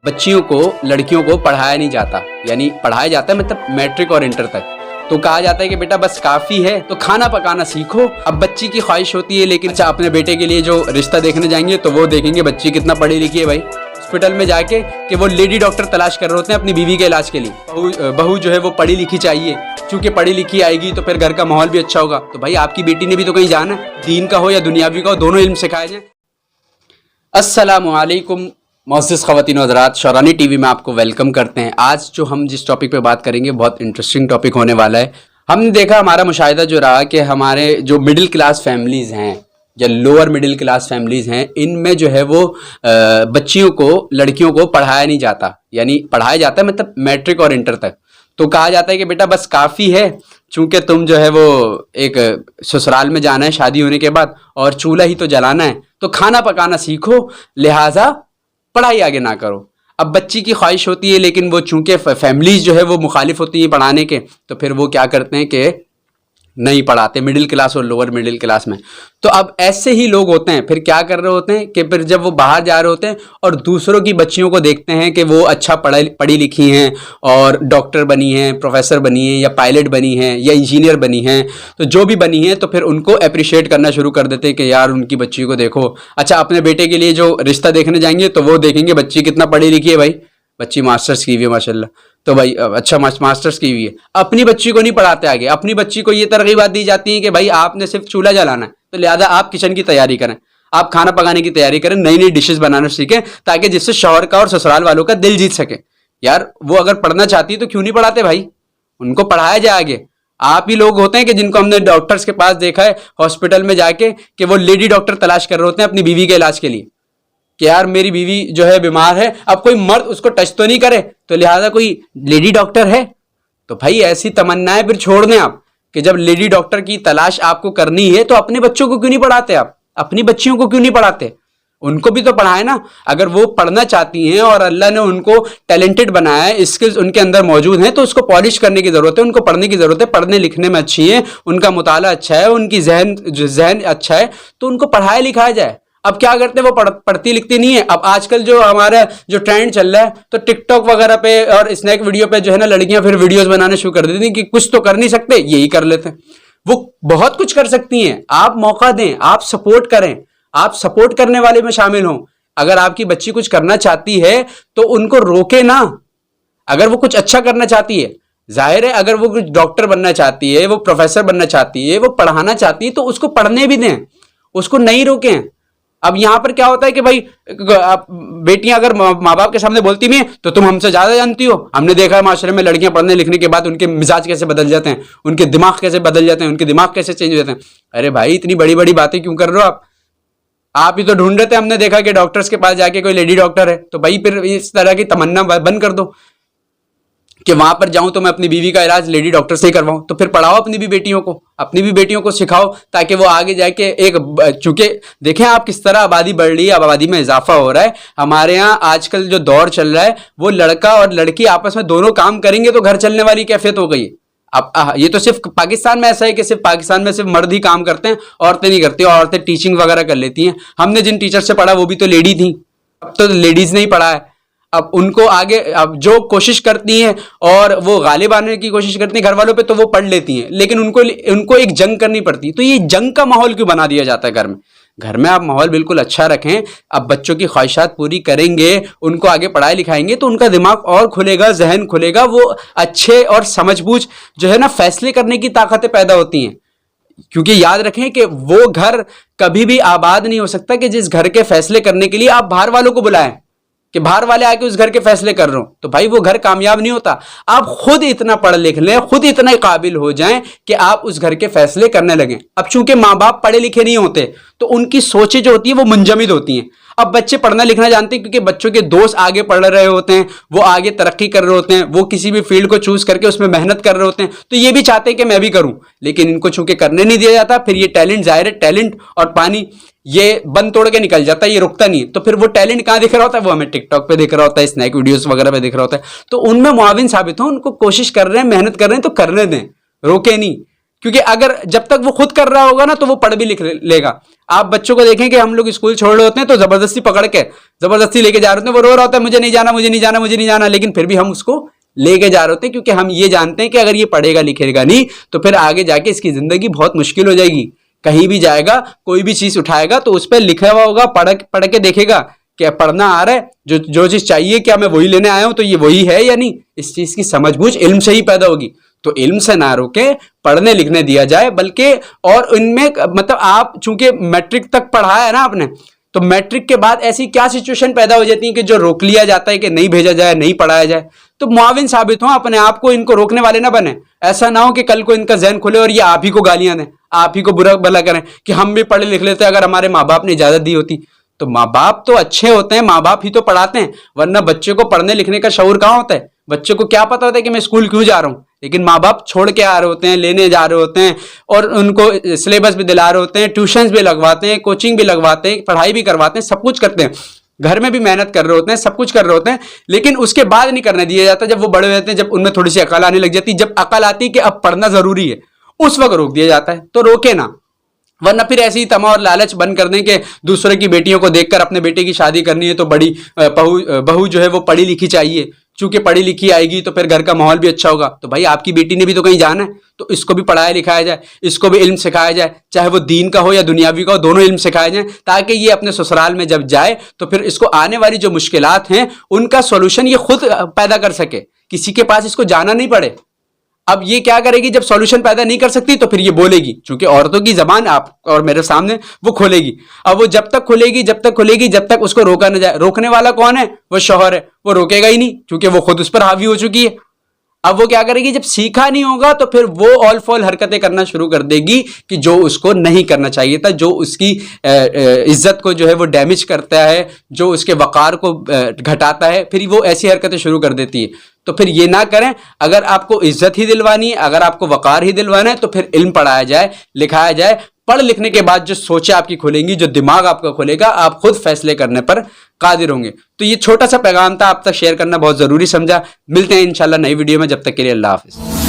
बच्चियों को लड़कियों को पढ़ाया नहीं जाता, यानी पढ़ाया जाता है मतलब मैट्रिक और इंटर तक। तो कहा जाता है कि बेटा बस काफ़ी है तो खाना पकाना सीखो। अब बच्ची की ख्वाहिश होती है, लेकिन अच्छा अपने बेटे के लिए जो रिश्ता देखने जाएंगे तो वो देखेंगे बच्ची कितना पढ़ी लिखी है भाई। हॉस्पिटल में जाके कि वो लेडी डॉक्टर तलाश कर रहे होते हैं अपनी बीवी के इलाज के लिए। बहू जो है वो पढ़ी लिखी चाहिए, क्योंकि पढ़ी लिखी आएगी तो फिर घर का माहौल भी अच्छा होगा। तो भाई आपकी बेटी ने भी तो कहीं जाना है, दीन का हो या दुनियावी का हो, दोनों इल्म सिखाए जाए। अस्सलामु अलैकुम मोअज़्ज़िज़ ख़वातीन व हज़रात, शौरानी टीवी में आपको वेलकम करते हैं। आज जो हम जिस टॉपिक पे बात करेंगे बहुत इंटरेस्टिंग टॉपिक होने वाला है। हमने देखा, हमारा मुशाहिदा जो रहा कि हमारे जो मिडिल क्लास फैमिलीज़ हैं या लोअर मिडिल क्लास फैमिलीज़ हैं, इनमें जो है वो बच्चियों को, लड़कियों को पढ़ाया नहीं जाता, यानी पढ़ाया जाता है मतलब मैट्रिक और इंटर तक। तो कहा जाता है कि बेटा बस काफ़ी है, चूँकि तुम जो है वो एक ससुराल में जाना है शादी होने के बाद और चूल्हा ही तो जलाना है, तो खाना पकाना सीखो, लिहाजा पढ़ाई आगे ना करो। अब बच्ची की ख्वाहिश होती है, लेकिन वो चूंकि फैमिलीज जो है वो मुखालिफ होती है पढ़ाने के, तो फिर वो क्या करते हैं कि नहीं पढ़ाते, मिडिल क्लास और लोअर मिडिल क्लास में। तो अब ऐसे ही लोग होते हैं, फिर क्या कर रहे होते हैं कि फिर जब वो बाहर जा रहे होते हैं और दूसरों की बच्चियों को देखते हैं कि वो अच्छा पढ़ी लिखी हैं और डॉक्टर बनी हैं, प्रोफेसर बनी हैं, या पायलट बनी हैं, या इंजीनियर बनी हैं, तो जो भी बनी हैं, तो फिर उनको अप्रिशिएट करना शुरू कर देते हैं कि यार उनकी बच्ची को देखो। अच्छा अपने बेटे के लिए जो रिश्ता देखने जाएंगे तो वो देखेंगे बच्ची कितना पढ़ी लिखी है भाई, बच्ची मास्टर्स की हुई है माशाल्लाह, तो भाई अच्छा मास्टर्स की हुई है। अपनी बच्ची को नहीं पढ़ाते आगे, अपनी बच्ची को ये तरगीबात दी जाती है कि भाई आपने सिर्फ चूल्हा जलाना है, तो लिहाजा आप किचन की तैयारी करें, आप खाना पकाने की तैयारी करें, नई नई डिशेस बनाना सीखें, ताकि जिससे शौहर का और ससुराल वालों का दिल जीत सके। यार वो अगर पढ़ना चाहती है तो क्यों नहीं पढ़ाते भाई, उनको पढ़ाया जाए आगे। आप ही लोग होते हैं कि जिनको हमने डॉक्टर्स के पास देखा है हॉस्पिटल में जाके कि वो लेडी डॉक्टर तलाश कर रहे होते हैं अपनी बीवी के इलाज के लिए, कि यार मेरी बीवी जो है बीमार है, अब कोई मर्द उसको टच तो नहीं करे, तो लिहाजा कोई लेडी डॉक्टर है। तो भाई ऐसी तमन्नाएं फिर छोड़ दें आप, कि जब लेडी डॉक्टर की तलाश आपको करनी है तो अपने बच्चों को क्यों नहीं पढ़ाते, आप अपनी बच्चियों को क्यों नहीं पढ़ाते, उनको भी तो पढ़ाए ना। अगर वो पढ़ना चाहती हैं और अल्लाह ने उनको टैलेंटेड बनाया है, स्किल्स उनके अंदर मौजूद हैं, तो उसको पॉलिश करने की ज़रूरत है, उनको पढ़ने की ज़रूरत है। पढ़ने लिखने में अच्छी है, उनका मुताला अच्छा है, उनकी जहन अच्छा है, तो उनको पढ़ाया लिखाया जाए। अब क्या करते हैं, वो पढ़ती लिखती नहीं है। अब आजकल जो हमारा जो ट्रेंड चल रहा है, तो टिकटॉक वगैरह पे और स्नैक वीडियो पे जो है ना, लड़कियां फिर वीडियोस बनाने शुरू कर देती हैं कि कुछ तो कर नहीं सकते, यही कर लेते हैं। वो बहुत कुछ कर सकती हैं, आप मौका दें, आप सपोर्ट करें, आप सपोर्ट करने वाले में शामिल हों। अगर आपकी बच्ची कुछ करना चाहती है तो उनको रोके ना। अगर वो कुछ अच्छा करना चाहती है, जाहिर है अगर वो कुछ डॉक्टर बनना चाहती है, वो प्रोफेसर बनना चाहती है, वो पढ़ाना चाहती है, तो उसको पढ़ने भी दें, उसको नहीं रोकें। अब यहां पर क्या होता है कि भाई बेटियां अगर माँ बाप के सामने बोलती भी हैं तो तुम हमसे ज्यादा जानती हो। हमने देखा है माशरे में लड़कियां पढ़ने लिखने के बाद उनके मिजाज कैसे बदल जाते हैं, उनके दिमाग कैसे बदल जाते हैं, उनके दिमाग कैसे चेंज हो जाते हैं। अरे भाई इतनी बड़ी बड़ी बातें क्यों कर रहे हो आप ही तो ढूंढ रहे थे। हमने देखा कि डॉक्टर्स के पास जाके कोई लेडी डॉक्टर है, तो भाई फिर इस तरह की तमन्ना बंद कर दो कि वहां पर जाऊं तो मैं अपनी बीवी का इलाज लेडी डॉक्टर से ही करवाऊं। तो फिर पढ़ाओ अपनी भी बेटियों को सिखाओ, ताकि वो आगे जाके एक, चूंकि देखें आप किस तरह आबादी बढ़ रही है, आबादी में इजाफा हो रहा है। हमारे यहाँ आजकल जो दौर चल रहा है, वो लड़का और लड़की आपस में दोनों काम करेंगे तो घर चलने वाली कैफियत हो गई है। अब ये तो सिर्फ पाकिस्तान में ऐसा है कि सिर्फ पाकिस्तान में सिर्फ मर्द ही काम करते हैं, औरतें नहीं करती। औरतें टीचिंग वगैरह कर लेती हैं। हमने जिन टीचर से पढ़ा वो भी तो लेडी थी, अब तो लेडीज नहीं पढ़ा है। अब उनको आगे, अब जो कोशिश करती हैं और वो गालिब आने की कोशिश करती हैं घर वालों पे, तो वो पढ़ लेती हैं, लेकिन उनको एक जंग करनी पड़ती है। तो ये जंग का माहौल क्यों बना दिया जाता है घर में आप माहौल बिल्कुल अच्छा रखें। अब बच्चों की ख्वाहिशात पूरी करेंगे, उनको आगे पढ़ाई लिखाएंगे, तो उनका दिमाग और खुलेगा, जहन खुलेगा, वो अच्छे और समझबूझ जो है ना फैसले करने की ताकतें पैदा होती हैं। क्योंकि याद रखें कि वो घर कभी भी आबाद नहीं हो सकता कि जिस घर के फैसले करने के लिए आप बाहर वालों को बुलाएं, कि बाहर वाले आके उस घर के फैसले कर रहे हो, तो भाई वो घर कामयाब नहीं होता। आप खुद इतना पढ़ लिख लें, खुद इतना काबिल हो जाएं कि आप उस घर के फैसले करने लगें। अब चूंकि माँ बाप पढ़े लिखे नहीं होते, तो उनकी सोचें जो होती है वो मुंजमद होती हैं। अब बच्चे पढ़ना लिखना जानते हैं, क्योंकि बच्चों के दोस्त आगे पढ़ रहे होते हैं, वो आगे तरक्की कर रहे होते हैं, वो किसी भी फील्ड को चूज करके उसमें मेहनत कर रहे होते हैं, तो ये भी चाहते हैं कि मैं भी करूं, लेकिन इनको चूंकि करने नहीं दिया जाता। फिर ये टैलेंट, जाहिर है टैलेंट और पानी ये बंद तोड़ के निकल जाता है, ये रुकता नहीं है। तो फिर वो टैलेंट कहाँ दिख रहा होता है, वो हमें टिकटॉक पे दिख रहा होता है, स्नैक वीडियोस वगैरह पे दिख रहा होता है। तो उनमें मुआविन साबित हो, उनको कोशिश कर रहे हैं, मेहनत कर रहे हैं, तो करने दें, रोके नहीं। क्योंकि अगर जब तक वो खुद कर रहा होगा ना तो वो पढ़ भी लिख लेगा। आप बच्चों को देखें कि हम लोग स्कूल छोड़ रहे होते हैं तो जबरदस्ती पकड़ के जबरदस्ती लेके जा रहे होते हैं, वो रो रहा होता है मुझे नहीं जाना मुझे नहीं जाना मुझे नहीं जाना, लेकिन फिर भी हम उसको लेके जा रहे होते हैं क्योंकि हम ये जानते हैं कि अगर ये पढ़ेगा लिखेगा नहीं तो फिर आगे जाके इसकी जिंदगी बहुत मुश्किल हो जाएगी। कहीं भी जाएगा कोई भी चीज उठाएगा तो उस पर लिखा हुआ होगा, पढ़ के देखेगा क्या पढ़ना आ रहा है, जो चीज चाहिए क्या मैं वही लेने आया हूं तो ये वही है या नहीं। इस चीज की समझ बूझ इल्म से ही पैदा होगी। तो इल्म से ना रोके, पढ़ने लिखने दिया जाए, बल्कि और इनमें मतलब आप चूंकि मैट्रिक तक पढ़ाया है ना आपने, तो मैट्रिक के बाद ऐसी क्या सिचुएशन पैदा हो जाती है कि जो रोक लिया जाता है कि नहीं भेजा जाए नहीं पढ़ाया जाए, तो मुआविन साबित हो अपने आप को, इनको रोकने वाले ना बने। ऐसा ना हो कि कल को इनका जहन खुले और ये आप ही को गालियां दें, आप ही को बुरा भला करें कि हम भी पढ़े लिख लेते अगर हमारे माँ बाप ने इजाजत दी होती। तो माँ बाप तो अच्छे होते हैं, माँ बाप ही तो पढ़ाते हैं, वरना बच्चे को पढ़ने लिखने का शऊर कहाँ होता है। बच्चे को क्या पता होता है कि मैं स्कूल क्यों जा रहा हूँ, लेकिन माँ बाप छोड़ के आ रहे होते हैं, लेने जा रहे होते हैं और उनको सिलेबस भी दिला रहे होते हैं, ट्यूशंस भी लगवाते हैं, कोचिंग भी लगवाते हैं, पढ़ाई भी करवाते हैं, सब कुछ करते हैं, घर में भी मेहनत कर रहे होते हैं, सब कुछ कर रहे होते हैं, लेकिन उसके बाद नहीं करने दिया जाता। जब वो बड़े हो जाते हैं, जब उनमें थोड़ी सी अकल आने लग जाती, जब अकल आती कि अब पढ़ना जरूरी है, उस वक्त रोक दिया जाता है। तो रोके ना, वरना फिर ऐसे ही तमा और लालच बंद कर दें कि दूसरे की बेटियों को देखकर अपने बेटे की शादी करनी है तो बड़ी बहू जो है वो पढ़ी लिखी चाहिए, चूंकि पढ़ी लिखी आएगी तो फिर घर का माहौल भी अच्छा होगा। तो भाई आपकी बेटी ने भी तो कहीं जाना है, तो इसको भी पढ़ाया लिखाया जाए, इसको भी इल्म सिखाया जाए, चाहे वो दीन का हो या दुनियावी का हो, दोनों इल्म सिखाए जाए, ताकि ये अपने ससुराल में जब जाए तो फिर इसको आने वाली जो मुश्किलात हैं उनका सॉल्यूशन ये खुद पैदा कर सके, किसी के पास इसको जाना नहीं पड़े। अब ये क्या करेगी, जब सॉल्यूशन पैदा नहीं कर सकती तो फिर ये बोलेगी, क्योंकि औरतों की जबान आप और मेरे सामने वो खोलेगी। अब वो जब तक खुलेगी जब तक उसको रोका न जाए। रोकने वाला कौन है, वो शौहर है, वो रोकेगा ही नहीं क्योंकि वो खुद उस पर हावी हो चुकी है। अब वो क्या करेगी, जब सीखा नहीं होगा तो फिर वो ऑल फॉल हरकतें करना शुरू कर देगी कि जो उसको नहीं करना चाहिए था, जो उसकी इज्जत को जो है वो डैमेज करता है, जो उसके वकार को घटाता है, फिर वो ऐसी हरकतें शुरू कर देती है। तो फिर ये ना करें। अगर आपको इज्जत ही दिलवानी है, अगर आपको वकार ही दिलवाना है, तो फिर इल्म पढ़ाया जाए, लिखाया जाए। पढ़ लिखने के बाद जो सोचें आपकी खुलेंगी, जो दिमाग आपका खुलेगा, आप खुद फैसले करने पर कादिर होंगे। तो ये छोटा सा पैगाम था, आप तक शेयर करना बहुत जरूरी समझा। मिलते हैं इंशाल्लाह नई वीडियो में, जब तक के लिए अल्लाह हाफिज।